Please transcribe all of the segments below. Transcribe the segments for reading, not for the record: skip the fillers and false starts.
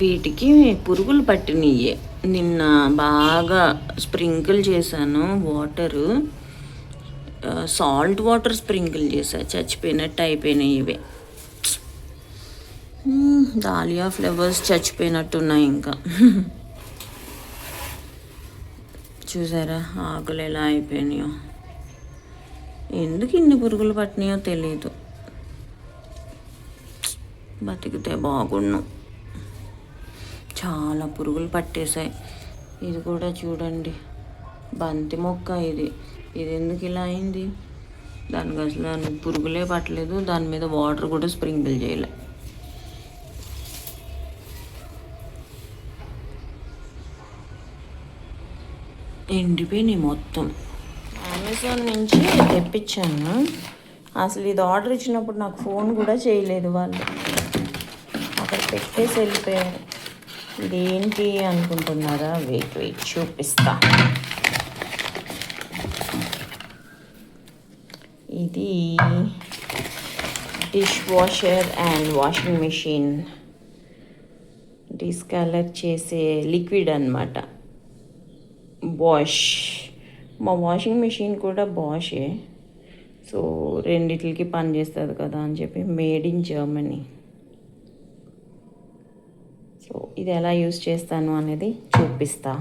వీటికి పురుగులు పట్టినయ్యే. నిన్న బాగా స్ప్రింకిల్ చేశాను వాటరు, సాల్ట్ వాటర్ స్ప్రింకిల్ చేశా, చచ్చిపోయినట్టు అయిపోయినాయి ఇవే. డాలియా ఫ్లవర్స్ చచ్చిపోయినట్టున్నాయి ఇంకా. చూసారా ఆకులు ఎలా అయిపోయినాయో. ఎందుకు ఇన్ని పురుగులు పట్టినాయో తెలీదు. బతికితే బాగుండు. చాలా పురుగులు పట్టేశాయి. ఇది కూడా చూడండి, బంతి మొక్క ఇది. ఇది ఎందుకు ఇలా అయింది? దానికి అసలు పురుగులే పట్టలేదు, దాని మీద వాటర్ కూడా స్ప్రింకిల్ చేయలే. ఎండిపోయినాయి మొత్తం. అమెజాన్ నుంచి తెప్పించాను. అసలు ఇది ఆర్డర్ ఇచ్చినప్పుడు నాకు ఫోన్ కూడా చేయలేదు వాళ్ళు, అక్కడ పెట్టేసి వెళ్ళిపోయారు. ఇదేంటి అనుకుంటున్నారా? వెయిట్ చూపిస్తా. ఇది dish washer and washing machine discolour చేసే లిక్విడ్ అన్నమాట. బాష్. మా వాషింగ్ మెషిన్ కూడా బాషే, సో రెండిట్లకి పనిచేస్తుంది కదా అని చెప్పి మేడ్ ఇన్ జర్మనీ. సో ఇది ఎలా యూస్ చేస్తాను అనేది చూపిస్తా.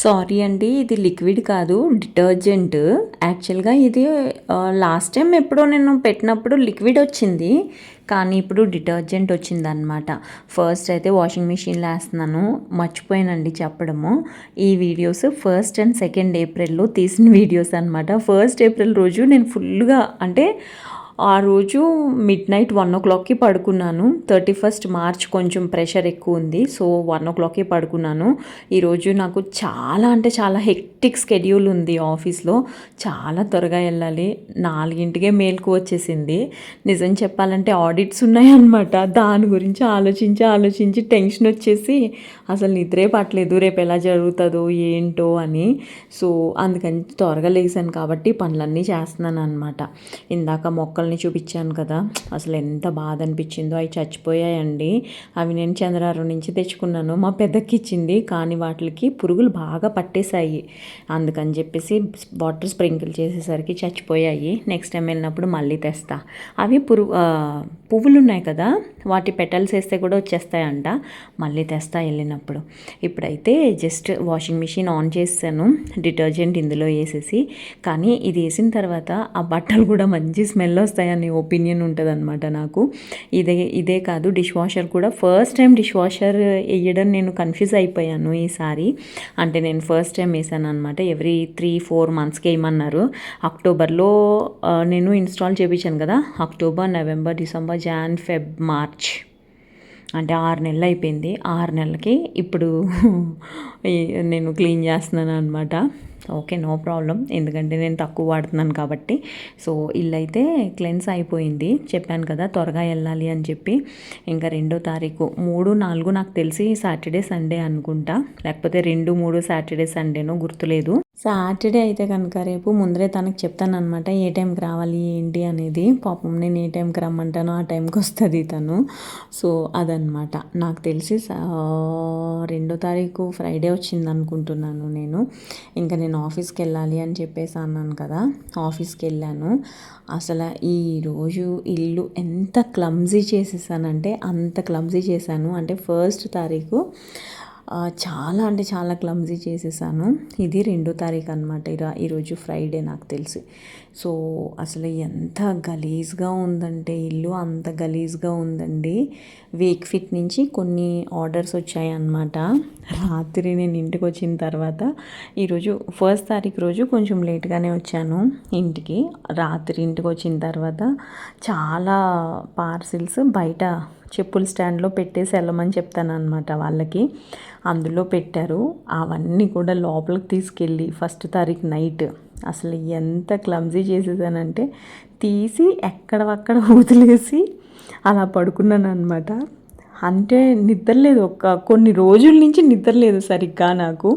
సారీ అండి, ఇది లిక్విడ్ కాదు, డిటర్జెంట్. యాక్చువల్గా ఇది లాస్ట్ టైం ఎప్పుడో నేను పెట్టినప్పుడు లిక్విడ్ వచ్చింది, కానీ ఇప్పుడు డిటర్జెంట్ వచ్చిందనమాట. ఫస్ట్ అయితే వాషింగ్ మిషన్లో వేస్తున్నాను, మర్చిపోయానండి చెప్పడము. ఈ వీడియోస్ 1st and 2nd ఏప్రిల్లో తీసిన వీడియోస్ అనమాట. 1st ఏప్రిల్ రోజు నేను ఫుల్గా, అంటే ఆ రోజు మిడ్-నైట్ 1 o'clockకి పడుకున్నాను. 31st మార్చ్ కొంచెం ప్రెషర్ ఎక్కువ ఉంది, సో 1 o'clockకి పడుకున్నాను. ఈరోజు నాకు చాలా అంటే చాలా హెక్టిక్ స్కెడ్యూల్ ఉంది ఆఫీస్లో. చాలా త్వరగా వెళ్ళాలి. 4ంటికే మేల్కు వచ్చేసింది. నిజం చెప్పాలంటే ఆడిట్స్ ఉన్నాయన్నమాట. దాని గురించి ఆలోచించి టెన్షన్ వచ్చేసి అసలు నిద్రే పట్టలేదు, రేపు ఎలా జరుగుతుందో ఏంటో అని. సో అందుకని త్వరగా లేసాను కాబట్టి పనులన్నీ చేస్తున్నాను అనమాట. ఇందాక మొక్కల్ని చూపించాను కదా, అసలు ఎంత బాధ అనిపించిందో. అవి చచ్చిపోయాయండి. అవి నేను చంద్రారం నుంచి తెచ్చుకున్నాను, మా పెద్దకి ఇచ్చింది, కానీ వాటికి పురుగులు బాగా పట్టేశాయి. అందుకని చెప్పేసి వాటర్ స్ప్రింకిల్ చేసేసరికి చచ్చిపోయాయి. నెక్స్ట్ టైం వెళ్ళినప్పుడు మళ్ళీ తెస్తా. అవి పువ్వులు ఉన్నాయి కదా, వాటి పెటల్స్ వేస్తే కూడా వచ్చేస్తాయంట, మళ్ళీ తెస్తా వెళ్ళినప్పుడు. ఇప్పుడైతే జస్ట్ వాషింగ్ మిషన్ ఆన్ చేసాను, డిటర్జెంట్ ఇందులో వేసేసి. కానీ ఇది వేసిన తర్వాత ఆ బట్టలు కూడా మంచి స్మెల్ వస్తాయని ఒపీనియన్ ఉంటుంది అనమాట నాకు. ఇదే కాదు, డిష్ వాషర్ కూడా ఫస్ట్ టైం డిష్ వాషర్ వేయడం నేను కన్ఫ్యూజ్ అయిపోయాను ఈసారి. అంటే నేను ఫస్ట్ టైం వేసాను అనమాట. ఎవ్రీ 3-4 monthsకి వేయమన్నారు. అక్టోబర్లో నేను ఇన్స్టాల్ చేయించాను కదా, October, November, December, Jan, Feb, March, అంటే 6 నెలలు అయిపోయింది. 6 నెలలకి ఇప్పుడు నేను క్లీన్ చేస్తున్నాను అనమాట. ఓకే, నో ప్రాబ్లం, ఎందుకంటే నేను తక్కువ వాడుతున్నాను కాబట్టి. సో ఇల్లు అయితే క్లెన్స్ అయిపోయింది, చెప్పాను కదా త్వరగా వెళ్ళాలి అని చెప్పి. ఇంకా 2వ తారీఖు, 3, 4 నాకు తెలిసి సాటర్డే సండే అనుకుంటా, లేకపోతే 2, 3 సాటర్డే సండేనో గుర్తులేదు. సాటర్డే అయితే కనుక రేపు ముందరే తనకు చెప్తాను అనమాట, ఏ టైంకి రావాలి ఏంటి అనేది. పాపం నేను ఏ టైంకి రమ్మంటానో ఆ టైంకి వస్తుంది తను. సో అదనమాట. నాకు తెలిసి 2వ తారీఖు ఫ్రైడే వచ్చింది అనుకుంటున్నాను నేను. ఇంకా నేను ఆఫీస్కి వెళ్ళాలి అని చెప్పేసి అన్నాను కదా, ఆఫీస్కి వెళ్ళాను. అసలు ఈరోజు ఇల్లు ఎంత క్లమ్జీ చేసేసానంటే అంత క్లమ్జీ చేశాను. అంటే 1st తారీఖు చాలా అంటే చాలా క్లమ్జీ చేసేసాను. ఇది 2వ తారీఖు అనమాట, ఈరోజు ఫ్రైడే నాకు తెలిసి. సో అసలు ఎంత గలీజ్గా ఉందంటే ఇల్లు, అంత గలీజ్గా ఉందండి. వీక్ ఫిట్ నుంచి కొన్ని ఆర్డర్స్ వచ్చాయి అన్నమాట. రాత్రి నేను ఇంటికి వచ్చిన తర్వాత, ఈరోజు 1st తారీఖు రోజు కొంచెం లేట్గానే వచ్చాను ఇంటికి. రాత్రి ఇంటికి వచ్చిన తర్వాత చాలా పార్సిల్స్ బయట చెప్పుల స్టాండ్లో పెట్టేసి వెళ్ళమని చెప్తాను అనమాట వాళ్ళకి. అందులో పెట్టారు. అవన్నీ కూడా లోపలికి తీసుకెళ్ళి 1st తారీఖు నైట్ అసలు ఎంత క్లమ్జీ చేసేసానంటే, తీసి ఎక్కడవక్కడ వదిలేసి అలా పడుకున్నాను అనమాట. అంటే నిద్ర లేదు. కొన్ని రోజుల నుంచి నిద్ర లేదు సరిగ్గా నాకు.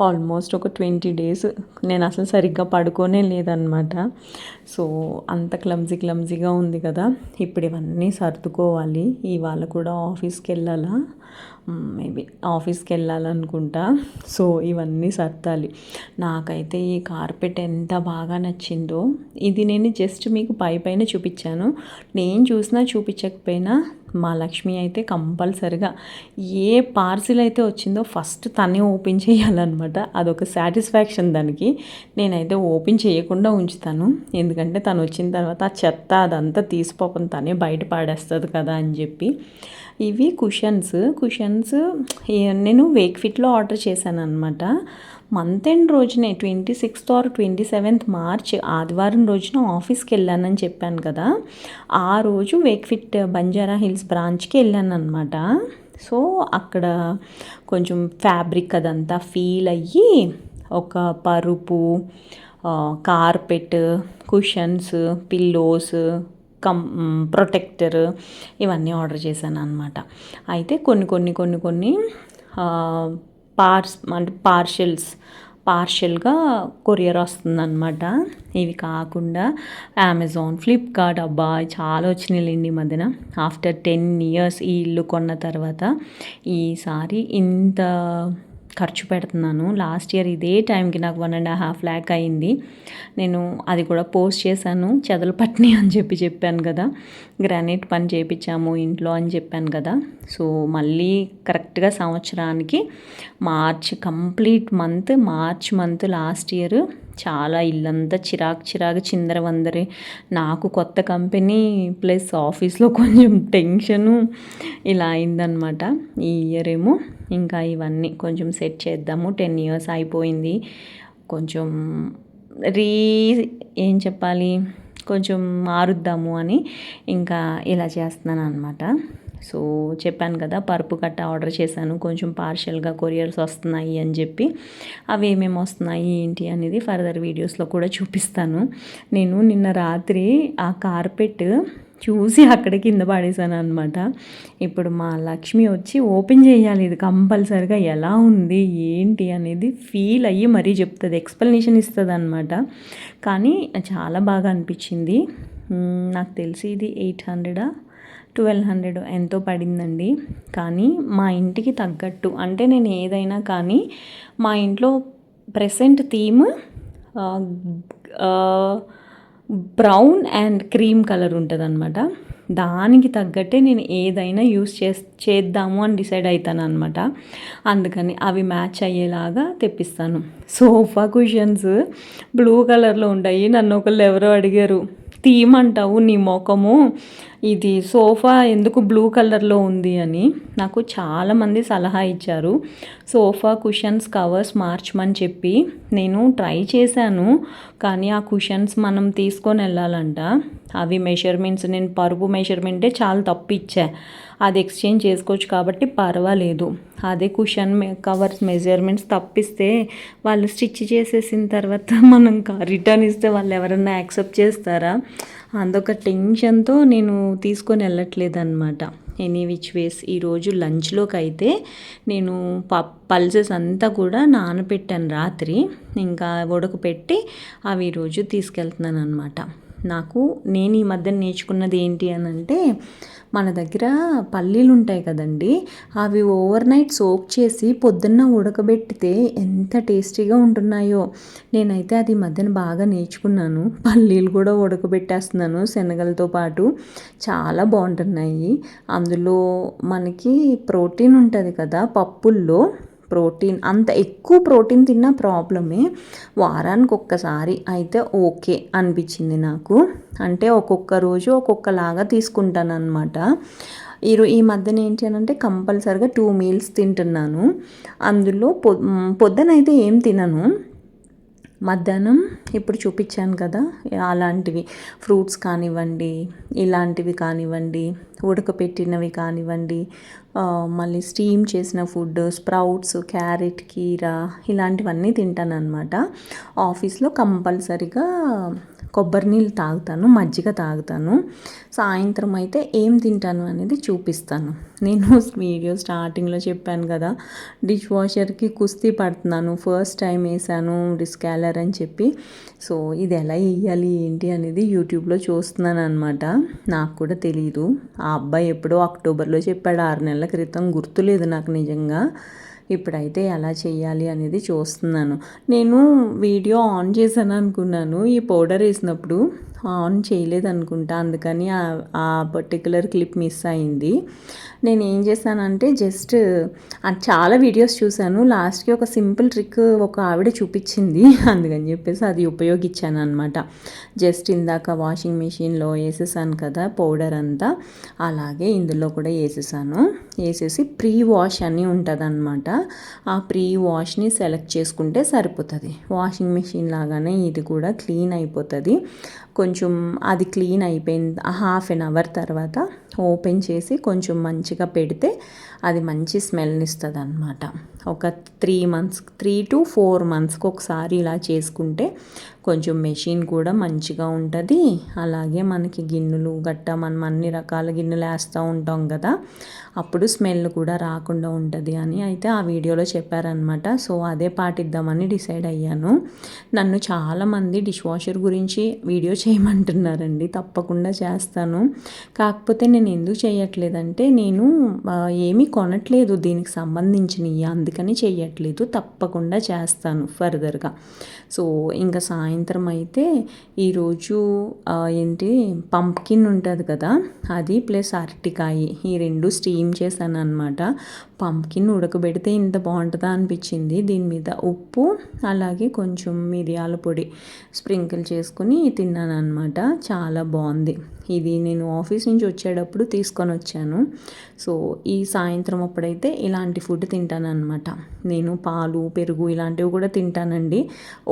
ఆల్మోస్ట్ ఒక 20 డేస్ నేను అసలు సరిగ్గా పడుకోనే లేదనమాట. సో అంత క్లమ్జీగా ఉంది కదా. ఇప్పుడు ఇవన్నీ సర్దుకోవాలి. ఇవాళ కూడా ఆఫీస్కి వెళ్ళాలా, మేబీ ఆఫీస్కి వెళ్ళాలనుకుంటా. సో ఇవన్నీ సర్దాలి. నాకైతే ఈ కార్పెట్ ఎంత బాగా నచ్చిందో. ఇది నేను జస్ట్ మీకు పైన చూపించాను. నేను చూసినా చూపించకపోయినా మా లక్ష్మి అయితే కంపల్సరిగా ఏ పార్సిల్ అయితే వచ్చిందో ఫస్ట్ తనే ఓపెన్ చేయాలన్నమాట. అదొక సాటిస్ఫాక్షన్ దానికి. నేనైతే ఓపెన్ చేయకుండా ఉంచుతాను, ఎందుకంటే తను వచ్చిన తర్వాత ఆ చెత్త అదంతా తీసిపోకుండా తనే బయట పాడేస్తుంది కదా అని చెప్పి. ఇవి కుషన్స్ నేను వేక్ఫిట్లో ఆర్డర్ చేశాను అనమాట. మంత్ ఎండ్ రోజునే 26th or 27th మార్చ్ ఆదివారం రోజున ఆఫీస్కి వెళ్ళానని చెప్పాను కదా. ఆ రోజు వేక్ఫిట్ బంజారా హిల్స్ బ్రాంచ్కి వెళ్ళాను అనమాట. సో అక్కడ కొంచెం ఫ్యాబ్రిక్ అదంతా ఫీల్ అయ్యి ఒక పరుపు, కార్పెట్, కుషన్స్, పిల్లోస్, ప్రొటెక్టర్ ఇవన్నీ ఆర్డర్ చేశాను అనమాట. అయితే కొన్ని పార్షియల్గా కొరియర్ వస్తుందన్నమాట. ఇవి కాకుండా అమెజాన్, ఫ్లిప్కార్ట్ అబ్బా చాలా వచ్చినాయిలేండి ఈ మధ్యన. ఆఫ్టర్ 10 years ఈ ఇల్లు కొన్న తర్వాత ఈసారి ఇంత ఖర్చు పెడుతున్నాను. లాస్ట్ ఇయర్ ఇదే టైంకి నాకు 1.5 lakh అయింది. నేను అది కూడా పోస్ట్ చేశాను, చెదలు పట్టినాయి అని చెప్పాను కదా. గ్రానైట్ పని చేయించాము ఇంట్లో అని చెప్పాను కదా. సో మళ్ళీ కరెక్ట్గా సంవత్సరానికి complete March month last year చాలా ఇల్లంతా చిరాకు చిందరవందరి. నాకు కొత్త కంపెనీ ప్లస్ ఆఫీస్లో కొంచెం టెన్షను ఇలా అయిందనమాట. ఈ ఇయర్ ఏమో ఇంకా ఇవన్నీ కొంచెం సెట్ చేద్దాము. 10 years అయిపోయింది. కొంచెం ఏం చెప్పాలి, కొంచెం మారుద్దాము అని ఇంకా ఇలా చేస్తున్నాను అనమాట. సో చెప్పాను కదా, పరుపు కట్ట ఆర్డర్ చేశాను. కొంచెం పార్షియల్గా కొరియర్స్ వస్తున్నాయి అని చెప్పి. అవి ఏమేమి వస్తున్నాయి ఏంటి అనేది ఫర్దర్ వీడియోస్లో కూడా చూపిస్తాను. నేను నిన్న రాత్రి ఆ కార్పెట్ చూసి అక్కడ కింద పడేసాను అనమాట. ఇప్పుడు మా లక్ష్మి వచ్చి ఓపెన్ చేయాలి ఇది కంపల్సరిగా, ఎలా ఉంది ఏంటి అనేది ఫీల్ అయ్యి మరీ చెప్తుంది, ఎక్స్ప్లెనేషన్ ఇస్తుంది అనమాట. కానీ చాలా బాగా అనిపించింది. నాకు తెలిసి ఇది 800 1200 ఎంతో పడిందండి. కానీ మా ఇంటికి తగ్గట్టు, అంటే నేను ఏదైనా కానీ మా ఇంట్లో present theme brown and cream colour ఉంటుంది అనమాట. దానికి తగ్గట్టే నేను ఏదైనా యూస్ చేద్దాము అని డిసైడ్ అవుతాను అనమాట. అందుకని అవి మ్యాచ్ అయ్యేలాగా తెప్పిస్తాను. సోఫా కుషన్స్ బ్లూ కలర్లో ఉంటాయి. నన్ను ఒకళ్ళు ఎవరో అడిగారు, థీమ్ అంటావు నీ మొఖము, ఇది సోఫా ఎందుకు బ్లూ కలర్లో ఉంది అని. నాకు చాలామంది సలహా ఇచ్చారు సోఫా కుషన్స్ కవర్స్ మార్చమని చెప్పి. నేను ట్రై చేశాను, కానీ ఆ కుషన్స్ మనం తీసుకొని వెళ్ళాలంట. అవి మెజర్మెంట్స్, నేను పరుపు మెజర్మెంటే చాలా తప్పు ఇచ్చా. అది ఎక్స్చేంజ్ చేసుకోవచ్చు కాబట్టి పర్వాలేదు. అదే కుషన్ కవర్స్ మెజర్మెంట్స్ తప్పిస్తే వాళ్ళు స్టిచ్ చేసేసిన తర్వాత మనం రిటర్న్ ఇస్తే వాళ్ళు ఎవరన్నా యాక్సెప్ట్ చేస్తారా? అదొక టెన్షన్తో నేను తీసుకొని వెళ్ళట్లేదు అనమాట. ఎనీ విచ్ వేస్ ఈరోజు లంచ్లోకి అయితే నేను పల్సెస్ అంతా కూడా నానబెట్టాను రాత్రి, ఇంకా ఉడకపెట్టి అవి ఈరోజు తీసుకెళ్తున్నాను అనమాట. నేను ఈ మధ్య నేర్చుకున్నది ఏంటి అని అంటే, మన దగ్గర పల్లీలు ఉంటాయి కదండి, అవి ఓవర్ నైట్ సోక్ చేసి పొద్దున్న ఉడకబెట్టితే ఎంత టేస్టీగా ఉంటున్నాయో. నేనైతే అది మధ్యన బాగా నేర్చుకున్నాను. పల్లీలు కూడా ఉడకబెట్టేస్తున్నాను శనగలతో పాటు. చాలా బాగుంటున్నాయి. అందులో మనకి ప్రోటీన్ ఉంటుంది కదా పప్పుల్లో. అంత ఎక్కువ ప్రోటీన్ తిన్న ప్రాబ్లమే. వారానికి ఒక్కసారి అయితే ఓకే అనిపించింది నాకు. అంటే ఒక్కొక్క రోజు ఒక్కొక్కలాగా తీసుకుంటాను అనమాట. ఈ మధ్యన ఏంటి అని అంటే కంపల్సరిగా 2 meals తింటున్నాను. అందులో పొద్దునైతే ఏం తినను. మధ్యాహ్నం ఇప్పుడు చూపించాను కదా అలాంటివి, ఫ్రూట్స్ కానివ్వండి, ఇలాంటివి కానివ్వండి, ఉడకపెట్టినవి కానివ్వండి, మళ్ళీ స్టీమ్ చేసిన ఫుడ్, స్ప్రౌట్స్, క్యారెట్, కీరా ఇలాంటివన్నీ తింటాను అనమాట. ఆఫీస్లో కంపల్సరిగా కొబ్బరి నీళ్ళు తాగుతాను, మజ్జిగ తాగుతాను. సాయంత్రం అయితే ఏం తింటాను అనేది చూపిస్తాను. నేను వీడియో స్టార్టింగ్లో చెప్పాను కదా, డిష్ వాషర్కి కుస్తీ పడుతున్నాను, ఫస్ట్ టైం వేసాను డిస్కాలర్ అని చెప్పి. సో ఇది ఎలా వేయాలి ఏంటి అనేది యూట్యూబ్లో చూస్తున్నాను అనమాట. నాకు కూడా తెలియదు. ఆ అబ్బాయి ఎప్పుడో అక్టోబర్లో చెప్పాడు, 6 నెలల క్రితం, గుర్తులేదు నాకు నిజంగా. ఇప్పుడైతే ఎలా చేయాలి అనేది చూస్తున్నాను. నేను వీడియో ఆన్ చేశాను అనుకున్నాను, ఈ పౌడర్ వేసినప్పుడు ఆన్ చేయలేదు అనుకుంటా, అందుకని ఆ పర్టికులర్ క్లిప్ మిస్ అయింది. నేను ఏం చేశానంటే జస్ట్ చాలా వీడియోస్ చూశాను, లాస్ట్కి ఒక సింపుల్ ట్రిక్ ఒక ఆవిడ చూపించింది, అందుకని చెప్పేసి అది ఉపయోగించాను అనమాట. జస్ట్ ఇందాక వాషింగ్ మిషన్లో వేసేసాను కదా పౌడర్ అంతా, అలాగే ఇందులో కూడా వేసేసి ప్రీ వాష్ అని ఉంటుంది అనమాట. ఆ ప్రీ వాష్ని సెలెక్ట్ చేసుకుంటే సరిపోతుంది. వాషింగ్ మిషన్ లాగానే ఇది కూడా క్లీన్ అయిపోతుంది. కొంచెం అది క్లీన్ అయిపోయిన హాఫ్ అన్ అవర్ తర్వాత ఓపెన్ చేసి కొంచెం మంచిగా పెడితే అది మంచి స్మెల్ని ఇస్తుంది అనమాట. ఒక 3 to 4 మంత్స్కి ఒకసారి ఇలా చేసుకుంటే కొంచెం మెషిన్ కూడా మంచిగా ఉంటుంది. అలాగే మనకి గిన్నెలు గట్ట మనం అన్ని రకాల గిన్నెలు వేస్తూ ఉంటాం కదా, అప్పుడు స్మెల్ కూడా రాకుండా ఉంటుంది అని అయితే ఆ వీడియోలో చెప్పారనమాట. సో అదే పాటిద్దామని డిసైడ్ అయ్యాను. నన్ను చాలామంది డిష్ వాషర్ గురించి వీడియో చేయమంటున్నారండి, తప్పకుండా చేస్తాను. కాకపోతే నేను ఎందుకు చేయట్లేదంటే నేను ఏమీ కొనట్లేదు దీనికి సంబంధించినవి, అందుకని చేయట్లేదు. తప్పకుండా చేస్తాను ఫర్దర్గా. సో ఇంకా సాయంత్రం అయితే ఈరోజు పంప్కిన్ ఉంటుంది కదా, అది ప్లస్ అరటికాయ, ఈ 2 స్టీమ్ చేశాను అనమాట. పంప్కిన్ ఉడకబెడితే ఇంత బాగుంటుందా అనిపించింది. దీని మీద ఉప్పు అలాగే కొంచెం మిరియాల పొడి స్ప్రింకిల్ చేసుకుని తిన్నాను అనమాట. చాలా బాగుంది. ఇది నేను ఆఫీస్ నుంచి వచ్చేటప్పుడు తీసుకొని వచ్చాను. సో ఈ సాయంత్రం అప్పుడైతే ఇలాంటి ఫుడ్ తింటాను అనమాట. నేను పాలు పెరుగు ఇలాంటివి కూడా తింటానండి.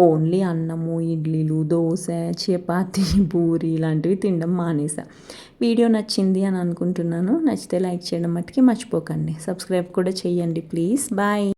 ఓన్లీ అన్నము, ఇడ్లీలు, దోశ, చపాతి, పూరి ఇలాంటివి తినడం మానేసా. వీడియో నచ్చింది అని అనుకుంటున్నాను. నచ్చితే లైక్ చేయడం మట్టుకి మర్చిపోకండి. సబ్స్క్రైబ్ కూడా చేయండి ప్లీజ్. బాయ్.